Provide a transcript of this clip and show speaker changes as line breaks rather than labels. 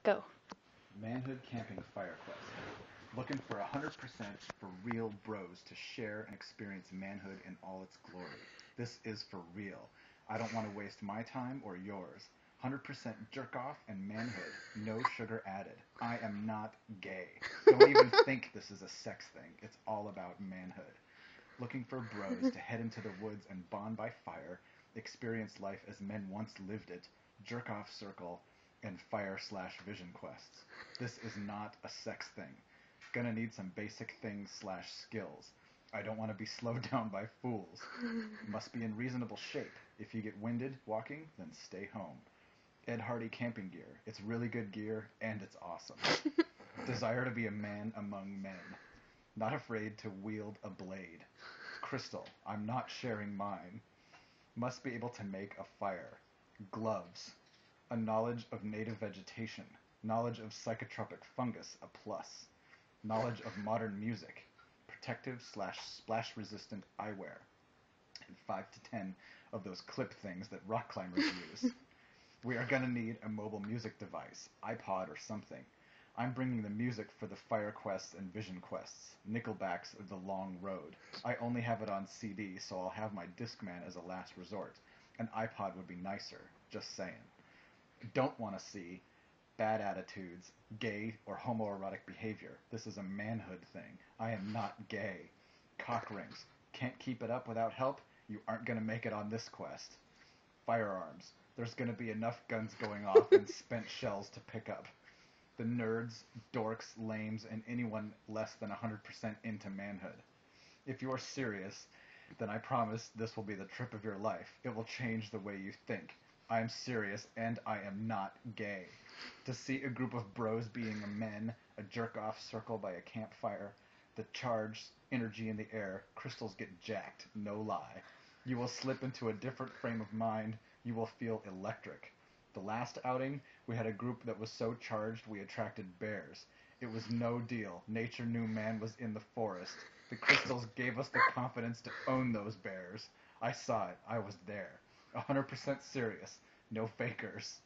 Go.
Manhood Camping Fire Quest. Looking for 100% for real bros to share and experience manhood in all its glory. This is for real. I don't want to waste my time or yours. 100% jerk off and manhood. No sugar added. I am not gay. Don't even think this is a sex thing. It's all about manhood. Looking for bros to head into the woods and bond by fire, experience life as men once lived it, jerk off circle, and fire/vision quests. This is not a sex thing. Gonna need some basic things/skills. I don't want to be slowed down by fools. Must be in reasonable shape. If you get winded walking, then stay home. Ed Hardy camping gear. It's really good gear and it's awesome. Desire to be a man among men. Not afraid to wield a blade. Crystal. I'm not sharing mine. Must be able to make a fire. Gloves. A knowledge of native vegetation. Knowledge of psychotropic fungus, a plus. Knowledge of modern music. Protective/splash resistant eyewear. And 5 to 10 of those clip things that rock climbers use. We are gonna need a mobile music device, iPod or something. I'm bringing the music for the Fire Quests and Vision Quests, Nickelback's The Long Road. I only have it on CD, so I'll have my Discman as a last resort. An iPod would be nicer, just saying. Don't want to see bad attitudes, gay or homoerotic behavior. This is a manhood thing. I am not gay. Cock rings. Can't keep it up without help? You aren't gonna make it on this quest. Firearms. There's gonna be enough guns going off and spent shells to pick up. The nerds, dorks, lames, and anyone less than 100% into manhood. If you are serious, then I promise this will be the trip of your life. It will change the way you think. I am serious, and I am not gay. To see a group of bros being men, a jerk-off circle by a campfire, the charged energy in the air, crystals get jacked, no lie. You will slip into a different frame of mind. You will feel electric. The last outing, we had a group that was so charged we attracted bears. It was no deal. Nature knew man was in the forest. The crystals gave us the confidence to own those bears. I saw it. I was there. 100% serious. No fakers.